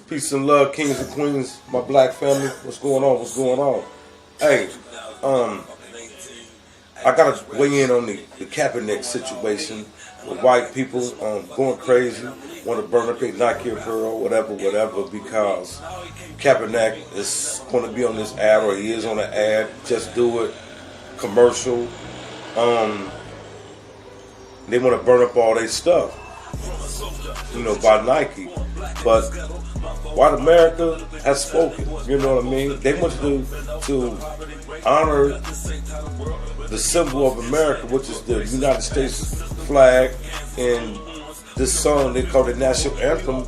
Peace and love, kings and queens, my black family. What's going on? What's going on? Hey, I gotta weigh in on the Kaepernick situation with white people going crazy, want to burn up their Nike apparel, whatever, because Kaepernick is going to be on this ad, or he is on the ad. Just do it, commercial. They want to burn up all their stuff, by Nike, but white America has spoken. You know what I mean? They want to honor the symbol of America, which is the United States flag, and this song they call the national anthem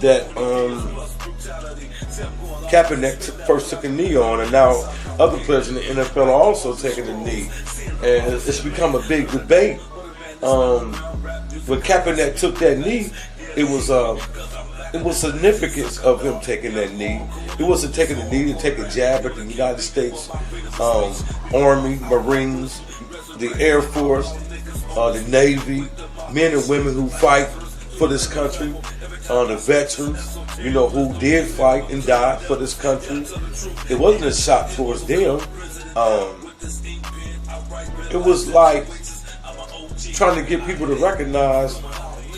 that Kaepernick first took a knee on, and now other players in the NFL are also taking a knee, and it's become a big debate. When Kaepernick took that knee, it was significance of him taking that knee. He wasn't taking the knee to take a jab at the United States Army, Marines, the Air Force, the Navy, men and women who fight for this country, the veterans, who did fight and die for this country. It wasn't a shot towards them. It was like trying to get people to recognize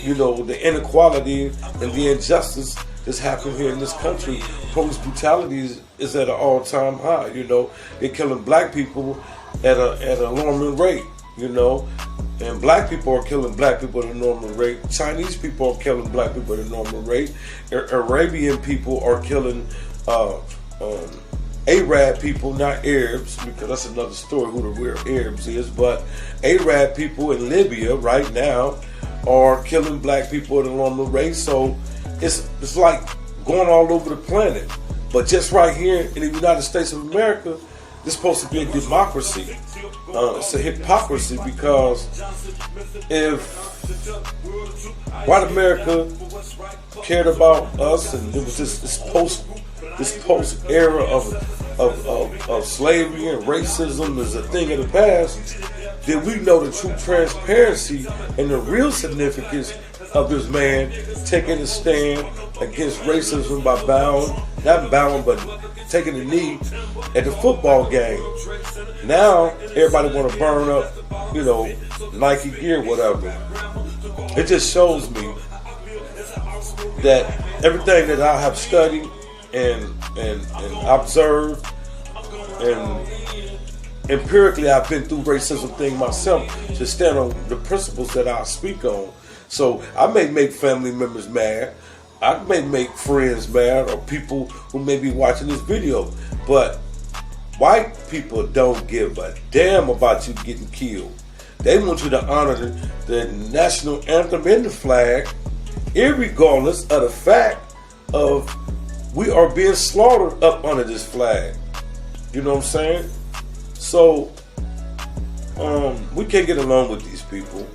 the inequality and the injustice that's happening here in this country. Police brutality is at an all-time high. They're killing black people at an alarming rate. And black people are killing black people at a normal rate. Chinese people are killing black people at a normal rate. Arabian people are killing Arab people, not Arabs, because that's another story who the real Arabs is. But Arab people in Libya right now are killing black people at a normal rate. So it's like going all over the planet. But just right here in the United States of America, it's supposed to be a democracy. It's a hypocrisy, because if white America cared about us, and it was this post era of slavery and racism is a thing of the past, then we know the true transparency and the real significance of this man taking a stand against racism by but taking a knee at the football game. Now everybody want to burn up, Nike gear, whatever. It just shows me that everything that I have studied and observed, and empirically I've been through racism thing myself to stand on the principles that I speak on. So I may make family members mad, I may make friends mad, or people who may be watching this video, but white people don't give a damn about you getting killed. They want you to honor the national anthem and the flag, irregardless of the fact of we are being slaughtered up under this flag. You know what I'm saying? So we can't get along with these people.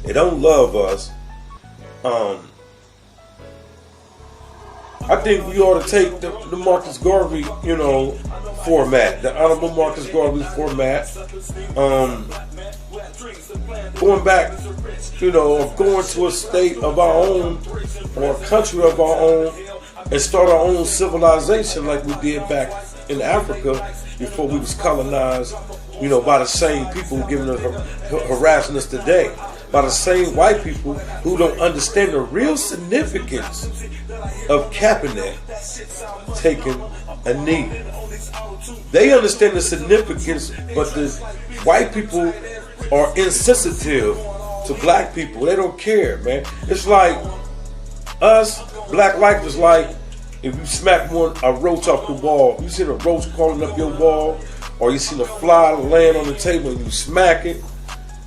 They don't love us. I think we ought to take the Marcus Garvey, format, the Honorable Marcus Garvey format. Going back, going to a state of our own, or a country of our own, and start our own civilization like we did back in Africa before we was colonized, by the same people harassing us today, by the same white people who don't understand the real significance of Kaepernick taking a knee. They understand the significance, but the white people are insensitive to black people. They don't care, man. It's like us, black life is like if you smack a roach off the wall. You seen a roach crawling up your wall, or you seen a fly laying on the table and you smack it,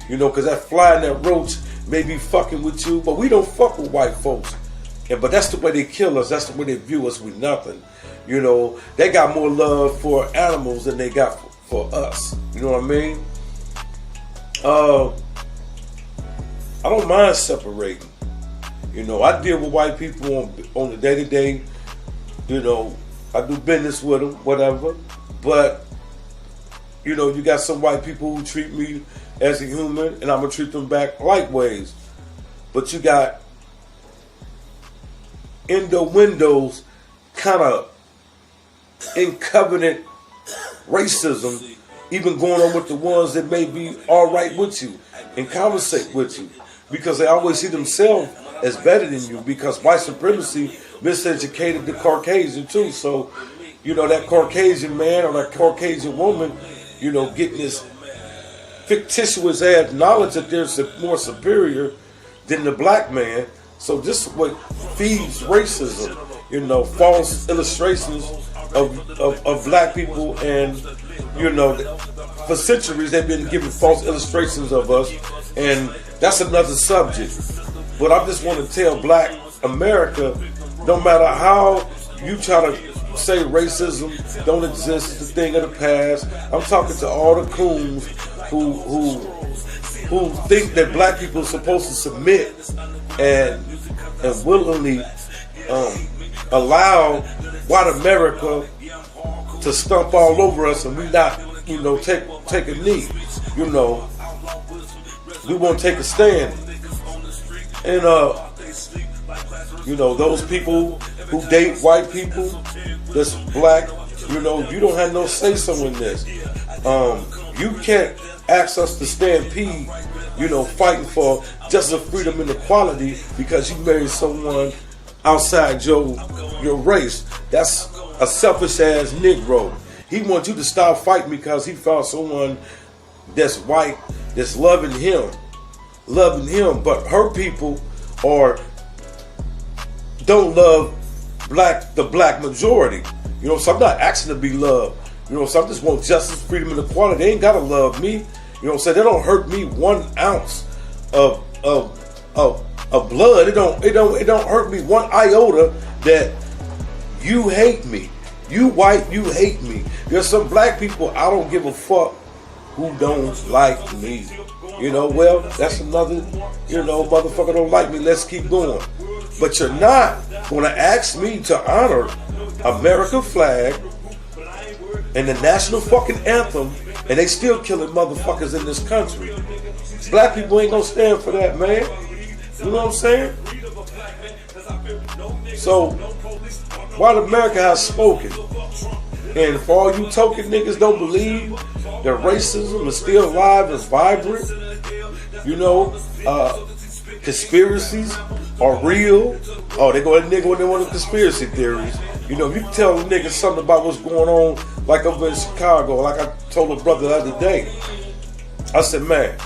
because that fly and that roach may be fucking with you, but we don't fuck with white folks. But that's the way they kill us. That's the way they view us. We nothing. They got more love for animals than they got for us. You know what I mean? I don't mind separating. I deal with white people on the day-to-day. I do business with them, whatever. But, you got some white people who treat me as a human, and I'm going to treat them back likewise. But you got in the windows kind of in covenant racism, even going on with the ones that may be all right with you and conversate with you, because they always see themselves as better than you, because white supremacy miseducated the Caucasian too. So, you know, that Caucasian man or that Caucasian woman, you know, getting this fictitious ass knowledge that they're more superior than the black man. So this is what feeds racism, you know, false illustrations of black people. And, you know, for centuries they've been giving false illustrations of us, and that's another subject. But I just want to tell black America, no matter how you try to say racism don't exist, it's a thing of the past. I'm talking to all the coons who think that black people are supposed to submit and willingly allow white America to stomp all over us, and we not, you know, take a knee. You know, we won't take a stand. And you know, those people who date white people that's black, you know, you don't have no say so in this. You can't ask us to stampede, you know, fighting for justice, freedom, and equality because you married someone outside your race. That's a selfish ass Negro. He wants you to stop fighting because he found someone that's white that's loving him. But her people don't love the black majority. You know, so I'm not asking to be loved. You know, so I just want justice, freedom, and equality. They ain't gotta love me. You know what I'm saying? They don't hurt me 1 ounce of blood. It don't hurt me 1 iota that you hate me. You white, you hate me. There's some black people I don't give a fuck who don't like me. You know, well, that's another, you know, motherfucker don't like me, let's keep going. But you're not gonna ask me to honor American flag and the national fucking anthem, and they still killing motherfuckers in this country. Black people ain't gonna stand for that, man. You know what I'm saying? So, white America has spoken. And for all you token niggas don't believe that racism is still alive, is vibrant, you know, conspiracies are real. Oh, they go at nigga when they want the conspiracy theories. You know, if you tell a nigga something about what's going on, like over in Chicago, like I told a brother the other day, I said, man,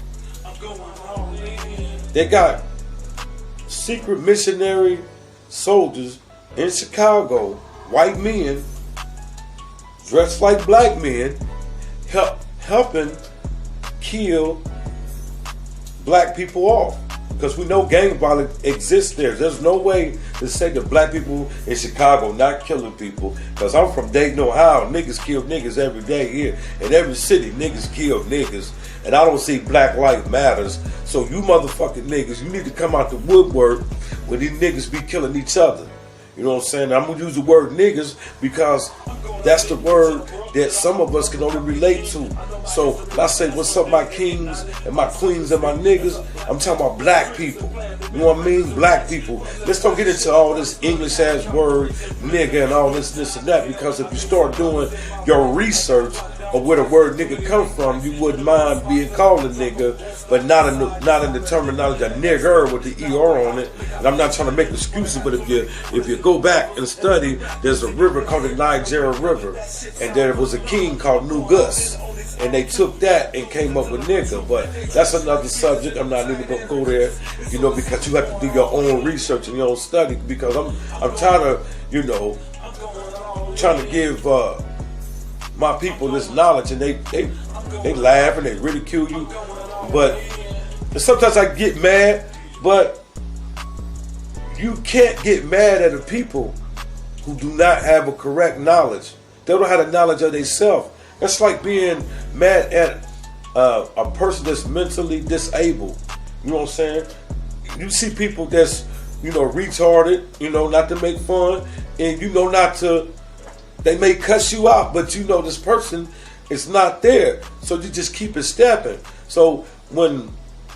they got secret missionary soldiers in Chicago, white men, dressed like black men, helping kill black people off. Because we know gang violence exists there. There's no way to say that black people in Chicago not killing people. Because I'm from Dayton, Ohio. Niggas kill niggas every day here. In every city, niggas kill niggas. And I don't see Black Lives Matters. So you motherfucking niggas, you need to come out the woodwork when these niggas be killing each other. You know what I'm saying? I'm going to use the word niggas because that's the word that some of us can only relate to. So when I say what's up my kings and my queens and my niggas, I'm talking about black people. You know what I mean? Black people. Let's don't get into all this English ass word nigga and all this and that, because if you start doing your research of where the word nigga come from, you wouldn't mind being called a nigga, but not in the terminology of nigger with the ER on it. And I'm not trying to make excuses, but if you go back and study, there's a river called the Nigeria River, and there was a king called Nugus, and they took that and came up with nigga. But that's another subject. I'm not even gonna go there, you know, because you have to do your own research and your own study. Because I'm tired of, you know, trying to give my people this knowledge, and they laugh and they ridicule you. But sometimes I get mad, but you can't get mad at the people who do not have a correct knowledge. They don't have the knowledge of themselves. That's like being mad at a person that's mentally disabled. You know what I'm saying? You see people that's, you know, retarded, you know, not to make fun, and you know not to, they may cuss you out, but you know this person is not there. So you just keep it stepping. So when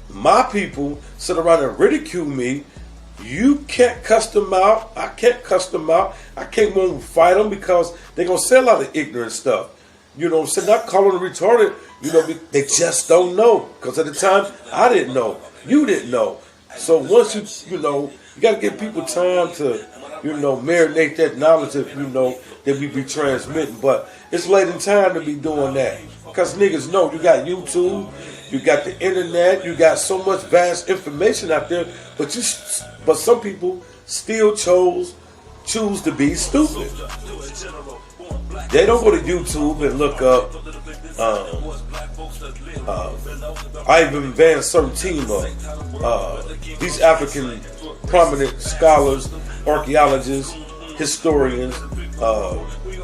my people sit around and ridicule me, You can't cuss them out. I can't cuss them out. I can't want to fight them because they're going to say a lot of ignorant stuff. You know what I'm saying? Not calling them retarded. You know, they just don't know. Because at the time, I didn't know. You didn't know. So once you got to give people time to, marinate that knowledge that, that we be transmitting. But it's late in time to be doing that. Because niggas know you got YouTube, you got the internet, you got so much vast information out there, but some people still choose to be stupid. They don't go to YouTube and look up Ivan Van Sertima, these African prominent scholars, archaeologists, historians.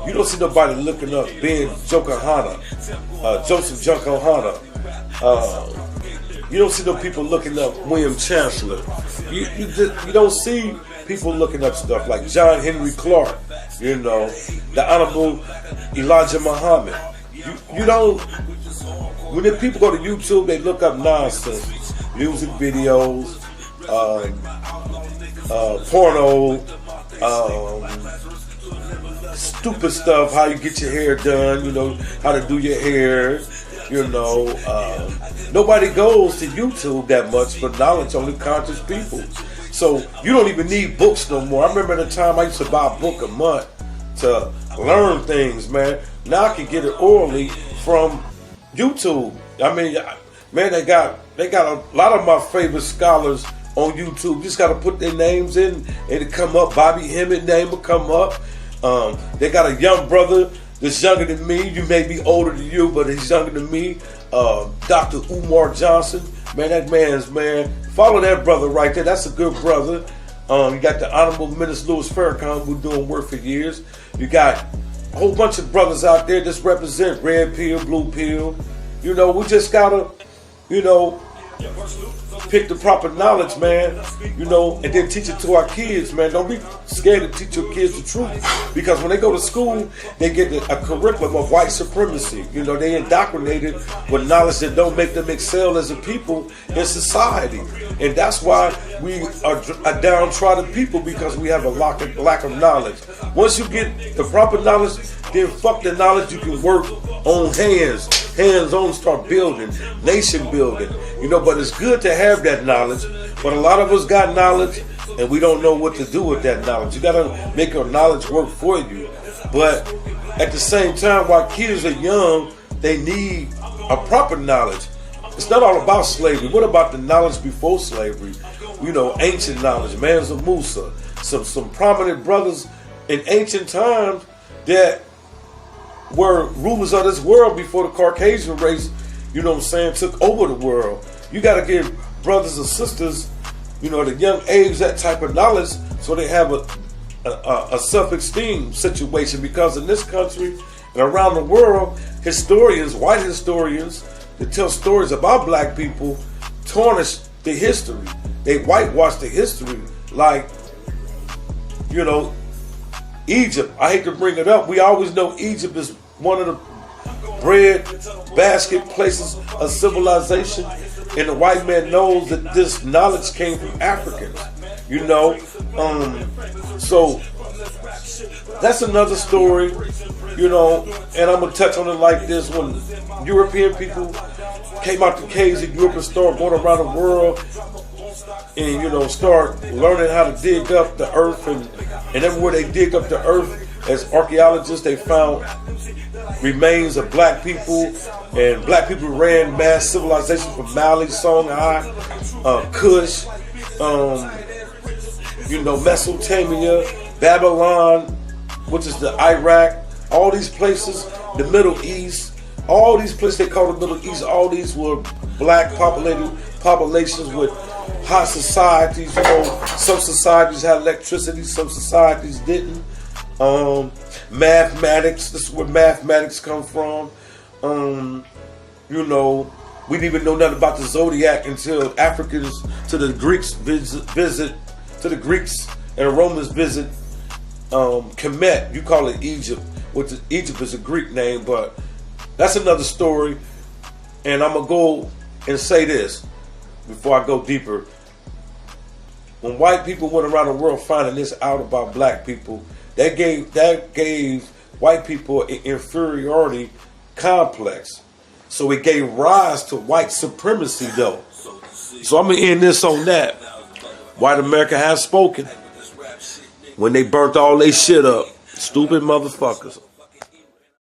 You don't see nobody looking up Ben Jokohana, Joseph Jokohana. You don't see no people looking up William Chancellor. You don't see people looking up stuff like John Henry Clark, the Honorable Elijah Muhammad. You don't. When the people go to YouTube, they look up nonsense, music videos, porno, stupid stuff, how you get your hair done, how to do your hair, nobody goes to YouTube that much for knowledge, only conscious people. So you don't even need books no more. I remember at the time I used to buy a book a month to learn things, man. Now I can get it orally from YouTube. I mean, man, they got a lot of my favorite scholars on YouTube. You just got to put their names in and it come up. Bobby Hemmett name will come up. They got a young brother that's younger than me. You may be older than you, but he's younger than me. Dr. Umar Johnson. Man, that man's, man. Follow that brother right there. That's a good brother. You got the Honorable Minister Louis Farrakhan, who's doing work for years. You got a whole bunch of brothers out there that represent red pill, blue pill. We just gotta, pick the proper knowledge, man, and then teach it to our kids, man. Don't be scared to teach your kids the truth, because when they go to school, they get a curriculum of white supremacy. They indoctrinated with knowledge that don't make them excel as a people in society, and that's why we are a downtrodden people, because we have a lack of knowledge. Once you get the proper knowledge, then fuck the knowledge. You can work on hands-on, start building, nation building. But it's good to have that knowledge. But a lot of us got knowledge and we don't know what to do with that knowledge. You gotta make your knowledge work for you. But at the same time, while kids are young, they need a proper knowledge. It's not all about slavery. What about the knowledge before slavery? Ancient knowledge, Mansa Musa, some prominent brothers in ancient times that were rulers of this world before the Caucasian race, took over the world. You got to give brothers and sisters, at a young age, that type of knowledge, so they have a self-esteem situation. Because in this country and around the world, historians, white historians, that tell stories about black people, tarnish the history. They whitewash the history, like, Egypt. I hate to bring it up. We always know Egypt is one of the bread basket places of civilization, and the white man knows that this knowledge came from Africans. So that's another story. And I'm gonna touch on it like this: when European people came out the caves in Europe and started going around the world, and start learning how to dig up the earth, and everywhere they dig up the earth, as archaeologists, they found remains of black people, and black people ran mass civilization from Mali, Songhai, Kush, Mesopotamia, Babylon, which is the Iraq, all these places, the Middle East, all these places they call the Middle East, all these were black populations with high societies. Some societies had electricity, some societies didn't. Mathematics, this is where mathematics come from. We didn't even know nothing about the zodiac until Africans to the Greeks visit to the Greeks and the Romans visit Kemet. You call it Egypt, which Egypt is a Greek name, but that's another story. And I'm gonna go and say this before I go deeper. when white people went around the world finding this out about black people, that gave white people an inferiority complex. So it gave rise to white supremacy, though. So I'm going to end this on that. White America has spoken when they burnt all their shit up. Stupid motherfuckers.